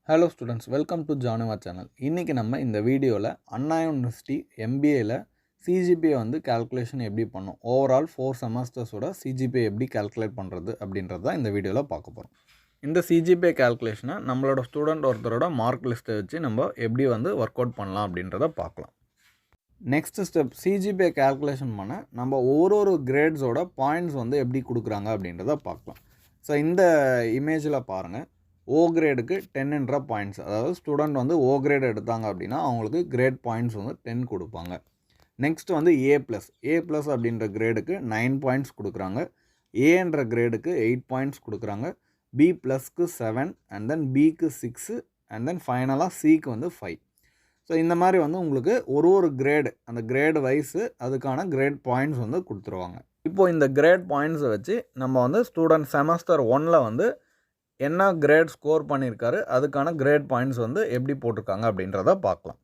Hello students, welcome to Januva channel. இன்றைக்கி நம்ம இந்த வீடியோவில் அண்ணா யூனிவர்சிட்டி எம்பிஏல சிஜிபிஏ வந்து கால்குலேஷன் எப்படி பண்ணோம், ஓவரால் 4 செமஸ்டர்ஸோட சிஜிபிஏ எப்படி கால்குலேட் பண்ணுறது அப்படின்றது தான் இந்த வீடியோவில் பார்க்க போகிறோம். இந்த சிஜிபிஏ கால்குலேஷனை நம்மளோட ஸ்டூடெண்ட் ஒருத்தரோட மார்க் லிஸ்ட்டை வச்சு நம்ம எப்படி வந்து ஒர்க் அவுட் பண்ணலாம் அப்படின்றத பார்க்கலாம். நெக்ஸ்ட் ஸ்டெப், சிஜிபிஏ கால்குலேஷன் பண்ண நம்ம ஒரு கிரேட்ஸோட பாயிண்ட்ஸ் வந்து எப்படி கொடுக்குறாங்க அப்படின்றத பார்க்கலாம். ஸோ இந்த இமேஜில் பாருங்கள், ஓ கிரேடுக்கு 10 பாயிண்ட்ஸ், அதாவது ஸ்டூடெண்ட் வந்து ஓ கிரேட் எடுத்தாங்க அப்படின்னா அவங்களுக்கு கிரேட் பாயிண்ட்ஸ் வந்து 10 கொடுப்பாங்க. நெக்ஸ்ட் வந்து ஏ ப்ளஸ் அப்படின்ற கிரேடுக்கு 9 பாயிண்ட்ஸ் கொடுக்குறாங்க. ஏன்ற கிரேடுக்கு 8 பாயிண்ட்ஸ் கொடுக்குறாங்க. பி ப்ளஸ்க்கு 7 அண்ட் தென் பிக்கு 6 அண்ட் தென் ஃபைனலாக சிக்கு வந்து 5. ஸோ இந்த மாதிரி வந்து உங்களுக்கு ஒரு கிரேடு, அந்த கிரேடு வைஸு அதுக்கான கிரேட் பாயிண்ட்ஸ் வந்து கொடுத்துருவாங்க. இப்போது இந்த கிரேட் பாயிண்ட்ஸை வச்சு நம்ம வந்து ஸ்டூடெண்ட் செமஸ்டர் 1ல் வந்து என்ன கிரேட் ஸ்கோர் பண்ணியிருக்காரு, அதுக்கான கிரேட் பாயிண்ட்ஸ் வந்து எப்படி போட்டிருக்காங்க அப்படின்றத பார்க்கலாம்.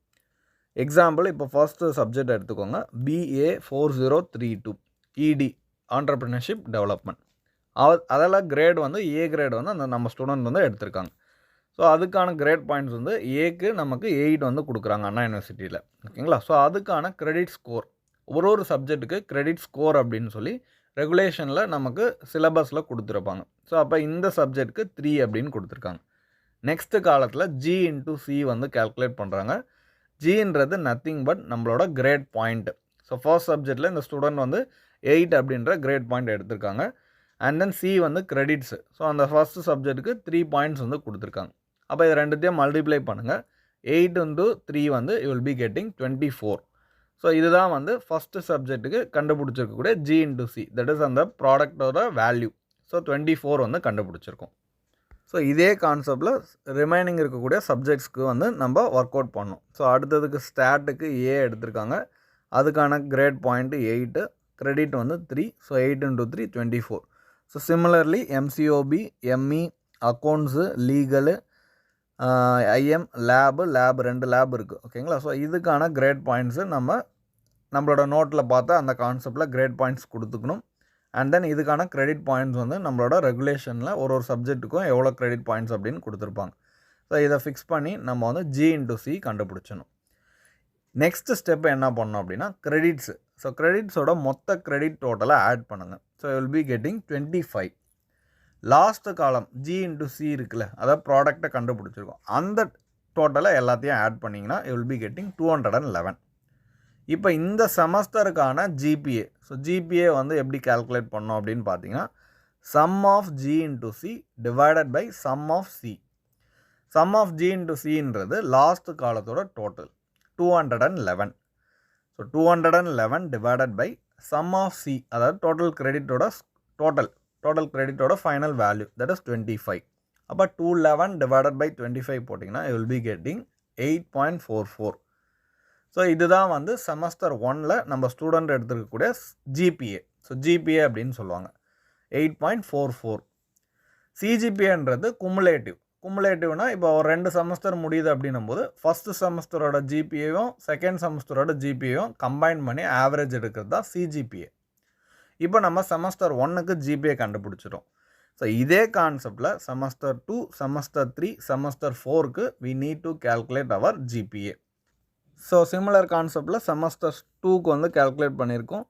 எக்ஸாம்பிள், இப்போ ஃபர்ஸ்ட் சப்ஜெக்ட் எடுத்துக்கோங்க, BA 4032 ED ஆண்டர்பிரினர்ஷிப் டெவலப்மெண்ட். அதெல்லாம் கிரேட் வந்து ஏ கிரேட் வந்து அந்த நம்ம ஸ்டூடெண்ட் வந்து எடுத்திருக்காங்க. ஸோ அதுக்கான கிரேட் பாயிண்ட்ஸ் வந்து ஏக்கு நமக்கு 8 வந்து கொடுக்குறாங்க அண்ணா யூனிவர்சிட்டியில். ஓகேங்களா? ஸோ அதுக்கான கிரெடிட் ஸ்கோர், ஒரு சப்ஜெக்ட்டுக்கு கிரெடிட் ஸ்கோர் அப்படின்னு சொல்லி ரெகுலேஷனில் நமக்கு சிலபஸில் கொடுத்துருப்பாங்க. ஸோ அப்போ இந்த சப்ஜெக்ட்டுக்கு 3 அப்படின்னு கொடுத்துருக்காங்க. நெக்ஸ்ட்டு காலத்தில் G இன்ட்டு C வந்து கேல்குலேட் பண்ணுறாங்க. ஜின்றது நத்திங் பட் நம்மளோட கிரேட் பாயிண்ட்டு. ஸோ ஃபர்ஸ்ட் சப்ஜெக்டில் இந்த ஸ்டூடெண்ட் வந்து 8 அப்படின்ற கிரேட் பாயிண்ட் எடுத்திருக்காங்க. அண்ட் தென் C வந்து கிரெடிட்ஸு. ஸோ அந்த ஃபர்ஸ்ட் சப்ஜெக்ட்டுக்கு 3 பாயிண்ட்ஸ் வந்து கொடுத்துருக்காங்க. அப்போ இது ரெண்டுத்தையும் மல்டிப்ளை பண்ணுங்கள். 8 இன்ட்டு 3 வந்து you will be getting 24. So இதுதான் வந்து ஃபஸ்ட்டு சப்ஜெக்ட்டுக்கு கண்டுபிடிச்சிருக்கக்கூடிய G into C, that is அந்த ப்ராடக்டோட வேல்யூ. ஸோ 24 வந்து கண்டுபிடிச்சிருக்கோம். ஸோ இதே கான்செப்டில் ரிமைனிங் இருக்கக்கூடிய சப்ஜெக்ட்ஸ்க்கு வந்து நம்ம ஒர்க் அவுட் பண்ணோம். ஸோ அடுத்ததுக்கு ஸ்டாட்டுக்கு ஏ எடுத்திருக்காங்க, அதுக்கான கிரேட் பாயிண்ட்டு 8, கிரெடிட் வந்து 3. So 8 into 3 24. So similarly MCOB, ME, accounts, legal, IM, lab 2 lab இருக்குது. ஓகேங்களா? ஸோ இதுக்கான கிரேட் பாயிண்ட்ஸு நம்மளோட நோட்டில் பார்த்தா அந்த கான்செப்டில் கிரேட் பாயிண்ட்ஸ் கொடுத்துக்கணும். அண்ட் தென் இதுக்கான கிரெடிட் பாயிண்ட்ஸ் வந்து நம்மளோட ரெகுலேஷனில் ஒரு சப்ஜெக்ட்டுக்கும் எவ்வளோ கிரெடிட் பாயிண்ட்ஸ் அப்படின்னு கொடுத்துருப்பாங்க. ஸோ இதை ஃபிக்ஸ் பண்ணி நம்ம வந்து G இன்ட்டு C கண்டுபிடிச்சணும். நெக்ஸ்ட் ஸ்டெப் என்ன பண்ணோம் அப்படின்னா கிரெடிட்ஸு. ஸோ கிரெடிட்ஸோட மொத்த கிரெடிட் டோட்டலாக ஆட் பண்ணுங்கள். So will be getting 25. Last காலம் G இன்ட்டு C இருக்குல்ல, அதாவது ப்ராடக்டை கண்டுபிடிச்சிருக்கோம், அந்த டோட்டலை எல்லாத்தையும் ஆட் பண்ணிங்கன்னா யூ வில் பி கெட்டிங் 211. இப்போ இந்த செமஸ்டருக்கான ஜிபிஏ, ஸோ ஜிபிஏ வந்து எப்படி கால்குலேட் பண்ணோம் அப்படின்னு பார்த்தீங்கன்னா, sum of G into C divided by sum of C. Sum of G into Cன்றது லாஸ்ட் காலத்தோட total 211. So 211 divided by sum of C, அதாவது டோட்டல் கிரெடிட்டோட டோட்டல் கிரெடிட்டோட ஃபைனல் வேல்யூ, தட் இஸ் 25. அப்போ 211 டிவைடட் பை 25 போட்டிங்கன்னா you will be getting 8.44. So இதுதான் வந்து semester 1ல் நம்ம ஸ்டூடெண்ட் எடுத்துருக்கக்கூடிய ஜிபிஏ. ஸோ ஜிபிஏ அப்படின்னு சொல்லுவாங்க 8.44. சிஜிபிஏன்றது குமுலேட்டிவ்னா இப்போ ஒரு 2 செமஸ்டர் முடியுது அப்படின்னும் போது ஃபஸ்ட்டு செமஸ்டரோட ஜிபிஏவும் செகண்ட் செமஸ்டரோட ஜிபிஏவும் கம்பைன் பண்ணி ஆவரேஜ் எடுக்கிறது தான் சிஜிபிஏ. இப்போ நம்ம செமஸ்டர் 1க்கு ஜிபிஏ கண்டுபிடிச்சிட்டோம். ஸோ இதே கான்செப்டில் செமஸ்டர் 2, செமஸ்டர் 3, செமஸ்டர் 4க்கு we need to calculate our GPA. So similar கான்செப்டில் செமஸ்டர் 2க்கு வந்து கேல்குலேட் பண்ணியிருக்கோம்.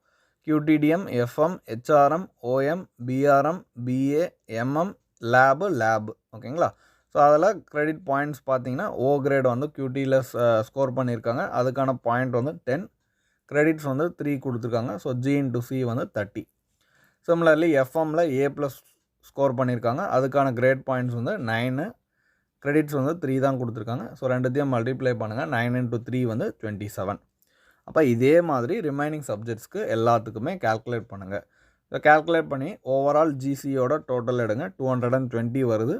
QTDM, FM, HRM, OM, BRM, BA, MM, lab. ஓகேங்களா? ஸோ அதில் கிரெடிட் பாயிண்ட்ஸ் பார்த்தீங்கன்னா ஓ கிரேட் வந்து QTயில் ஸ்கோர் பண்ணியிருக்காங்க, அதுக்கான பாயிண்ட் வந்து 10. கிரெடிட்ஸ் வந்து 3 கொடுத்துருக்காங்க. ஸோ G இன்ட்டு C வந்து 30. சிமிலர்லி FMல A+ ஸ்கோர் பண்ணியிருக்காங்க, அதுக்கான கிரேட் பாயிண்ட்ஸ் வந்து 9. கிரெடிட்ஸ் வந்து 3 தான் கொடுத்துருக்காங்க. ஸோ ரெண்டுத்தையும் மல்டிப்ளை பண்ணுங்கள், 9 இன்ட்டு 3 வந்து 27. அப்போ இதே மாதிரி ரிமைனிங் சப்ஜெக்ட்ஸ்க்கு எல்லாத்துக்குமே கேல்குலேட் பண்ணுங்கள். ஸோ கேல்குலேட் பண்ணி ஓவரால் GCயோட டோட்டல் எடுங்க, 220 வருது.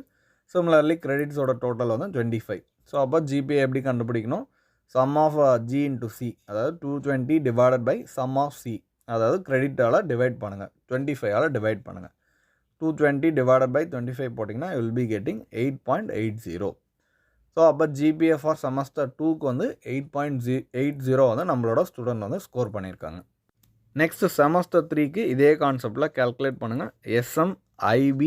சிமிலர்லி கிரெடிட்ஸோட டோட்டல் வந்து 25. ஸோ அப்போ ஜிபிஏ எப்படி கண்டுபிடிக்கணும், sum of G into C, அதாவது 220 divided by sum of C, அதாவது கிரெடிட்டால் டிவைட் பண்ணுங்கள், 25ஆல் டிவைட் பண்ணுங்கள். 220 டிவைடட் பை 25 போட்டிங்கன்னா you will be getting 8.80. So அப்போ ஜிபிஏ ஃபார் செமஸ்டர் 2க்கு வந்து 8.80 வந்து நம்மளோட ஸ்டூடெண்ட் வந்து ஸ்கோர் பண்ணியிருக்காங்க. நெக்ஸ்ட்டு செமஸ்டர் 3க்கு இதே கான்செப்டில் கேல்குலேட் பண்ணுங்கள். SM, IB,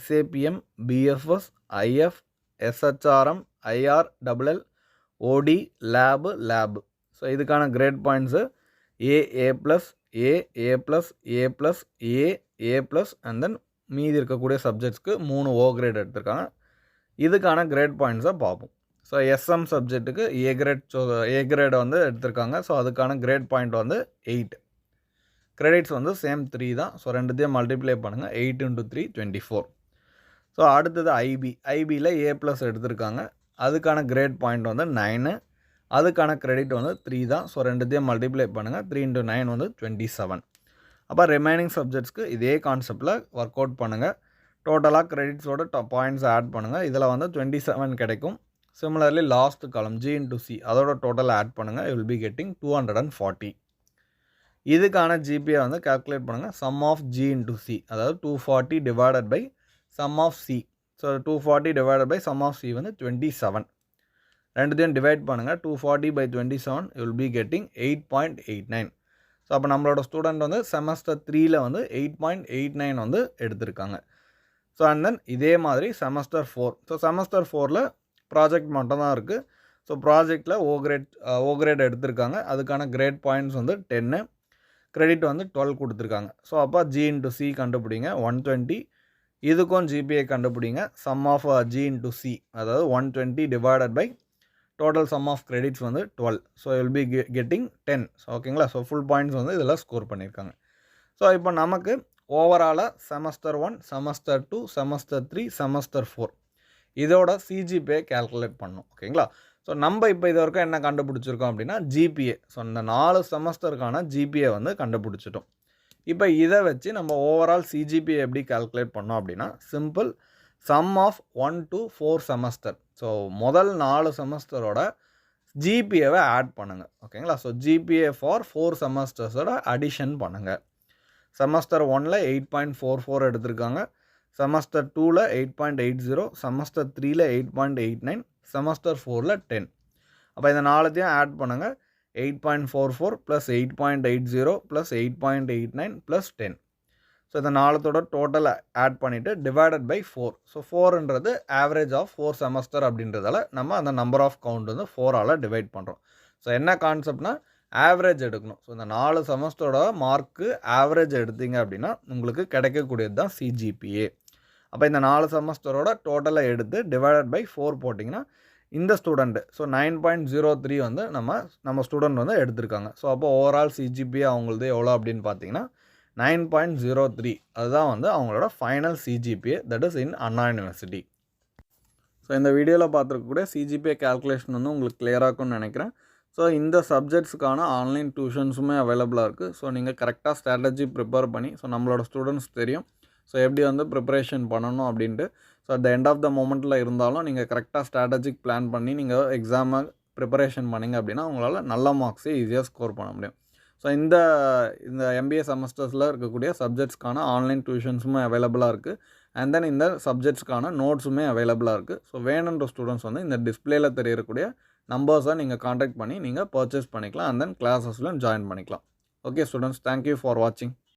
SAPM, BFS, IF, SHRM, IRLL OD lab. So இதுக்கான grade points A plus A plus A plus and then மீதி இருக்கக்கூடிய சப்ஜெக்ட்ஸ்க்கு 3 O கிரேட் எடுத்திருக்காங்க. இதுக்கான கிரேட் பாயிண்ட்ஸை பார்ப்போம். ஸோ SM சப்ஜெக்ட்டுக்கு A கிரேடை வந்து எடுத்திருக்காங்க. ஸோ அதுக்கான கிரேட் பாயிண்ட் வந்து 8. கிரெடிட்ஸ் வந்து சேம் 3 தான். ஸோ ரெண்டுத்தையும் மல்டிப்ளை பண்ணுங்கள். 8 × 3 24. ஸோ அடுத்தது ஐபியில் A ப்ளஸ் எடுத்திருக்காங்க. அதுக்கான கிரேட் பாயிண்ட் வந்து 9. அதுக்கான கிரெடிட் வந்து 3 தான். ஸோ ரெண்டுத்தையும் மல்டிப்ளை பண்ணுங்கள். 3 × 9 வந்து 27. அப்போ ரிமைனிங் சப்ஜெக்ட்ஸ்க்கு இதே கான்செப்டில் ஒர்க் அவுட் பண்ணுங்கள். டோட்டலாக கிரெடிட்ஸோட பாயிண்ட்ஸ் ஆட் பண்ணுங்கள். இதில் வந்து 27 கிடைக்கும். Similarly last column G × C அதோட டோட்டல் ஆட் பண்ணுங்கள். You will be getting 240. இதுக்கான ஜிபிஏ வந்து கால்குலேட் பண்ணுங்கள். சம் ஆஃப் G × C அதாவது 240 divided by sum of C. So 240 divided by sum of C வந்து 27. ரெண்டுத்தையும் டிவைட் பண்ணுங்கள். 240 by 27 you will be getting 8.89. So அப்போ நம்மளோட ஸ்டூடெண்ட் வந்து செமஸ்டர் 3ல் வந்து 8.89 வந்து எடுத்திருக்காங்க. ஸோ அண்ட் தென் இதே மாதிரி செமஸ்டர் 4. ஸோ செமஸ்டர் 4ல் ப்ராஜெக்ட் மட்டும் தான் இருக்குது. ஸோ ப்ராஜெக்டில் ஓ கிரேட் எடுத்திருக்காங்க. அதுக்கான கிரேட் பாயிண்ட்ஸ் வந்து 10. கிரெடிட் வந்து 12 கொடுத்துருக்காங்க. ஸோ அப்போ G × C கண்டுபிடிங்க 120. இதுக்கும் ஜிபிஏ கண்டுபிடிங்க. சம் ஆஃப் G × C அதாவது 120 divided by total sum of credits வந்து 12. So will be getting 10. So ஓகேங்களா. ஸோ ஃபுல் பாயிண்ட்ஸ் வந்து இதில் ஸ்கோர் பண்ணியிருக்காங்க. ஸோ இப்போ நமக்கு ஓவராலாக செமஸ்டர் 1, செமஸ்டர் 2, செமஸ்டர் 3, செமஸ்டர் 4 இதோட சிஜிபிஏ கேல்குலேட் பண்ணணும். ஓகேங்களா. ஸோ நம்ம இப்போ இது வரைக்கும் என்ன கண்டுபிடிச்சிருக்கோம் அப்படின்னா ஜிபிஏ. ஸோ இந்த 4 செமஸ்டருக்கான ஜிபிஏ வந்து கண்டுபிடிச்சிட்டோம். இப்போ இதை வச்சு நம்ம ஓவரால் சிஜிபிஏ எப்படி கால்குலேட் பண்ணோம் அப்படின்னா simple sum of 1 to 4 semester. So முதல் 4 செமஸ்டரோட ஜிபிஏவை ஆட் பண்ணுங்கள். ஓகேங்களா. ஸோ ஜிபிஏ ஃபார் 4 செமஸ்டர்ஸோட அடிஷன் பண்ணுங்கள். செமஸ்டர் 1ல் 8.44 எடுத்திருக்காங்க. செமஸ்டர் 2ல் 8.80, செமஸ்டர் 3ல் 8.89, செமஸ்டர் 4ல் 10. அப்போ இந்த 4த்தையும் ஆட் பண்ணுங்கள். 8.44 + 8.80 + 8.89 + 10. ஸோ இந்த 4தோட டோட்டல் ஆட் பண்ணிவிட்டு டிவைடட் பை 4. ஸோ 4ன்றது ஆவரேஜ் ஆஃப் 4 செமஸ்டர் அப்படின்றதால நம்ம அந்த நம்பர் ஆஃப் கவுண்ட் வந்து 4ஆல் டிவைட் பண்ணுறோம். ஸோ என்ன கான்செப்ட்னா ஆவரேஜ் எடுக்கணும். ஸோ இந்த 4 செமஸ்டரோட மார்க்கு ஆவரேஜ் எடுத்தீங்க அப்படின்னா உங்களுக்கு கிடைக்கக்கூடியது தான் சிஜிபிஏ. அப்போ இந்த 4 செமஸ்டரோட டோட்டலை எடுத்து டிவைடட் பை 4 போட்டிங்கன்னா இந்த ஸ்டூடெண்ட்டு ஸோ 9.03 வந்து நம்ம ஸ்டூடெண்ட் வந்து எடுத்திருக்காங்க. ஸோ அப்போ ஓவரால் சிஜிபிஏ அவங்களது எவ்வளோ அப்படின்னு பார்த்தீங்கன்னா 9.03. அதுதான் வந்து அவங்களோட final CGPA, that is in Anna university. So இந்த வீடியோவில் பார்த்துருக்கக்கூடிய சிஜிபிஏ கேல்குலேஷன் வந்து உங்களுக்கு கிளியராக இருக்கும்னு நினைக்கிறேன். ஸோ இந்த சப்ஜெக்ட்ஸுக்கான ஆன்லைன் டியூஷன்ஸுமே அவைலபிளாக இருக்குது. ஸோ நீங்கள் கரெக்டாக ஸ்ட்ராட்டஜி ப்ரிப்பேர் பண்ணி ஸோ நம்மளோட ஸ்டூடெண்ட்ஸ் தெரியும் ஸோ எப்படி வந்து ப்ரிப்பரேஷன் பண்ணணும் அப்படின்ட்டு. So at the end of the மொமெண்ட்டில் இருந்தாலும் நீங்கள் கரெக்டாக ஸ்ட்ராட்டஜிக் பிளான் பண்ணி நீங்கள் எக்ஸாமை ப்ரிப்பரேஷன் பண்ணிங்க அப்படின்னா உங்களால் நல்ல மார்க்ஸே ஈஸியாக ஸ்கோர் பண்ண முடியும். ஸோ இந்த எம்பிஏ செமஸ்டர்ஸில் இருக்கக்கூடிய சப்ஜெக்ட்ஸ்க்கான ஆன்லைன் டியூஷன்ஸுமே அவைலபிளாக இருக்குது. அண்ட் தென் இந்த சப்ஜெக்ட்ஸ்க்கான நோட்ஸுமே அவைலபிளாக இருக்குது. ஸோ வேணுன்ற ஸ்டூடெண்ட்ஸ் வந்து இந்த டிஸ்பிளேயில் தெரியக்கூடிய நம்பர்ஸை நீங்கள் காண்டாக்ட் பண்ணி நீங்கள் பர்ச்சேஸ் பண்ணிக்கலாம். அண்ட் தென் கிளாஸஸ்லையும் ஜாயின் பண்ணிக்கலாம். ஓகே ஸ்டூடெண்ட்ஸ், தேங்க்யூ ஃபார் வாட்சிங்.